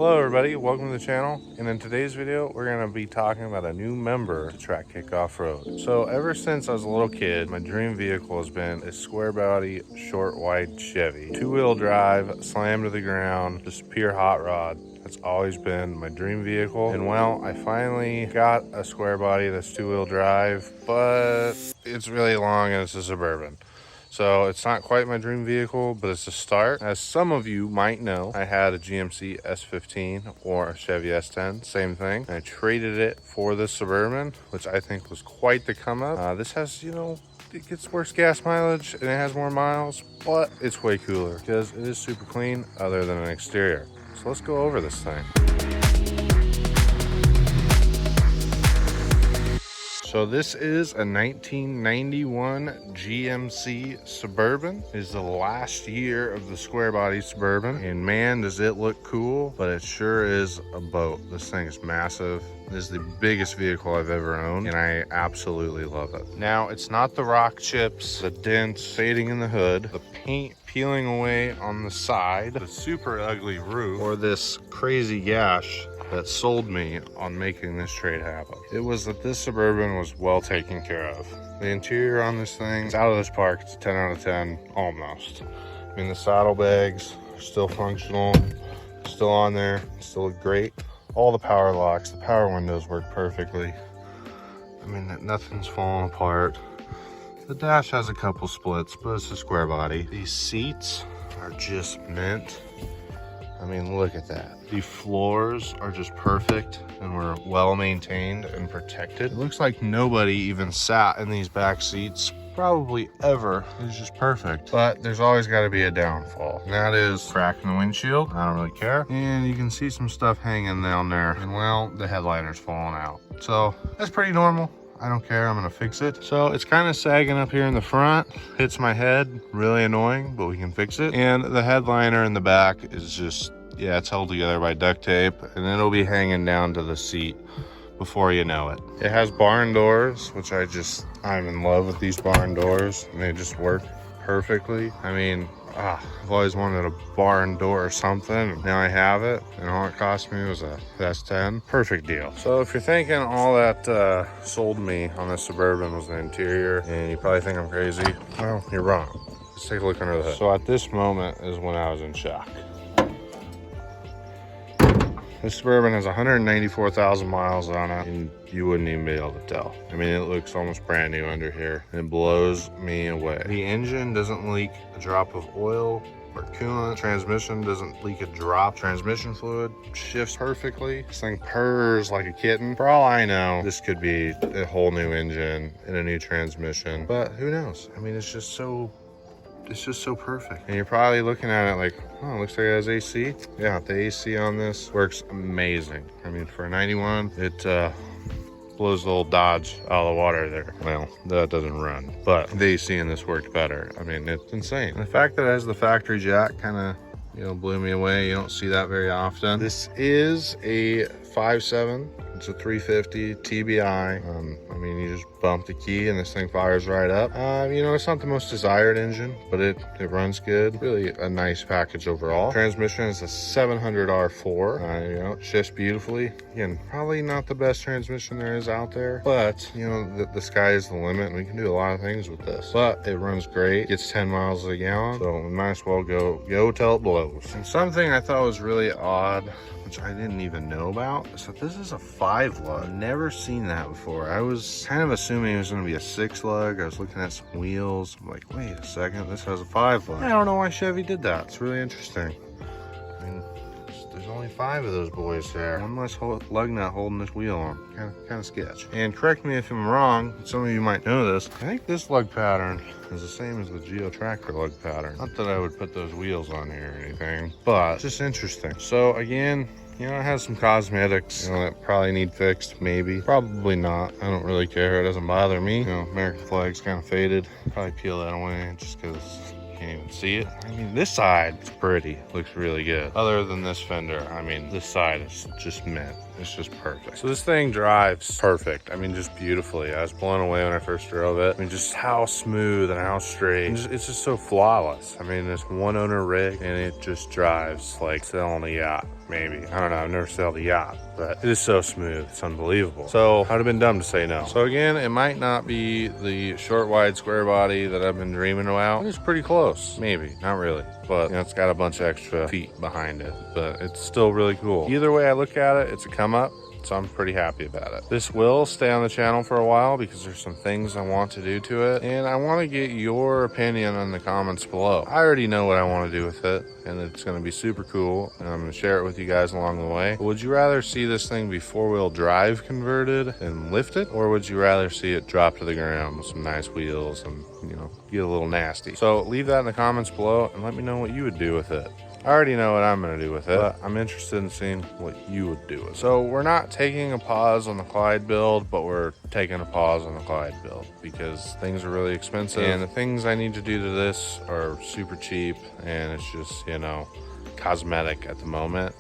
Hello everybody, welcome to the channel, and in today's video we're going to be talking about a new member to Trackickoffroad. So ever since I was a little kid, my dream vehicle has been a square body, short wide Chevy. Two-wheel drive, slam to the ground, just pure hot rod. That's always been my dream vehicle, and well, I finally got a square body that's two-wheel drive, but it's really long and it's a Suburban. So it's not quite my dream vehicle, but it's a start. As some of you might know, I had a GMC S15 or a Chevy S10, same thing. I traded it for the Suburban, which I think was quite the come up. This has, it gets worse gas mileage and it has more miles, but it's way cooler because it is super clean other than an exterior. So let's go over this thing. So this is a 1991 GMC Suburban. It is the last year of the square body Suburban, and man, does it look cool, but it sure is a boat. This thing is massive. This is the biggest vehicle I've ever owned, and I absolutely love it. Now, it's not the rock chips, the dents fading in the hood, the paint peeling away on the side, the super ugly roof, or this crazy gash that sold me on making this trade happen. It was that this Suburban was well taken care of. The interior on this thing, it's out of this park. It's a 10 out of 10, almost. I mean, the saddlebags are still functional, still on there, still look great. All the power locks, the power windows work perfectly. I mean, nothing's falling apart. The dash has a couple splits, but it's a square body. These seats are just mint. I mean, look at that. The floors are just perfect and were well maintained and protected. It looks like nobody even sat in these back seats probably ever. It's just perfect. But there's always got to be a downfall, and that is cracking the windshield. I don't really care. And you can see some stuff hanging down there, and well, the headliner's falling out. So that's pretty normal. I don't care, I'm gonna fix it. So it's kind of sagging up here in the front, hits my head, really annoying, but we can fix it. And the headliner in the back is just, yeah, it's held together by duct tape, and it'll be hanging down to the seat before you know it. It has barn doors, which I'm in love with these barn doors, and they just work perfectly. I mean, I've always wanted a barn door or something, and now I have it, and all it cost me was a S10. Perfect deal. So if you're thinking all that sold me on this Suburban was the interior, and you probably think I'm crazy, well, you're wrong. Let's take a look under the hood. So at this moment is when I was in shock. This Suburban has 194,000 miles on it, and you wouldn't even be able to tell. I mean, it looks almost brand new under here. It blows me away. The engine doesn't leak a drop of oil or coolant. Transmission doesn't leak a drop. Transmission fluid shifts perfectly. This thing purrs like a kitten. For all I know, this could be a whole new engine and a new transmission, but who knows? I mean, it's just so perfect. And you're probably looking at it like, oh, it looks like it has AC. Yeah, the AC on this works amazing. I mean, for a 91, it blows the old Dodge out of the water there. Well, that doesn't run, but the AC in this worked better. I mean, it's insane. And the fact that it has the factory jack kind of, blew me away. You don't see that very often. This is a 5.7. It's a 350 TBI. I mean, you just bump the key and this thing fires right up. It's not the most desired engine, but it runs good. Really a nice package overall. Transmission is a 700 R4. It shifts beautifully. Again, probably not the best transmission there is out there, but the sky is the limit, and we can do a lot of things with this. But it runs great. Gets 10 miles a gallon, so we might as well go till it blows. And something I thought was really odd, which I didn't even know about, is that this is a 5-lug. Never seen that before. I was kind of assuming it was going to be a 6-lug. I was looking at some wheels. I'm like, wait a second, this has a 5-lug. I don't know why Chevy did that. It's really interesting. I mean, there's only 5 of those boys there. One less lug nut holding this wheel on. Kind of sketch. And correct me if I'm wrong, some of you might know this. I think this lug pattern is the same as the Geo Tractor lug pattern. Not that I would put those wheels on here or anything, but just interesting. So again, it has some cosmetics, that probably need fixed, maybe. Probably not. I don't really care. It doesn't bother me. American flag's kind of faded. Probably peel that away just because you can't even see it. I mean, this side is pretty. Looks really good. Other than this fender, I mean, this side is just mint. It's just perfect. So this thing drives perfect. I mean, just beautifully. I was blown away when I first drove it. I mean, just how smooth and how straight. It's just so flawless. I mean, this one owner rig and it just drives like sailing a yacht. Maybe. I don't know. I've never sailed a yacht, but it is so smooth. It's unbelievable. So I'd have been dumb to say no. So again, it might not be the short, wide, square body that I've been dreaming about. It's pretty close. Maybe. Not really. But you know, it's got a bunch of extra feet behind it, but it's still really cool. Either way I look at it, it's a come up. So I'm pretty happy about it. This will stay on the channel for a while because there's some things I want to do to it, and I want to get your opinion in the comments below. I already know what I want to do with it, and it's going to be super cool, and I'm going to share it with you guys along the way. But would you rather see this thing be four-wheel drive converted and lifted, or would you rather see it drop to the ground with some nice wheels and, you know, get a little nasty? So leave that in the comments below and let me know what you would do with it. I already know what I'm going to do with it, but I'm interested in seeing what you would do with it. So we're not taking a pause on the Clyde build, but we're taking a pause on the Clyde build because things are really expensive and the things I need to do to this are super cheap and it's just, you know, cosmetic at the moment.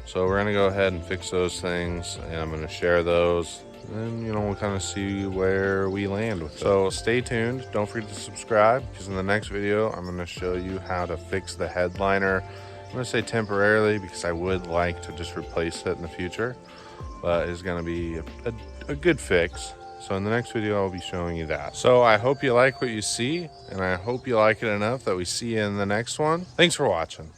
So we're going to go ahead and fix those things and I'm going to share those. And, you know, we'll kind of see where we land with it. So stay tuned. Don't forget to subscribe because in the next video, I'm going to show you how to fix the headliner. I'm going to say temporarily because I would like to just replace it in the future, but it's going to be a good fix. So in the next video, I'll be showing you that. So I hope you like what you see, and I hope you like it enough that we see you in the next one. Thanks for watching.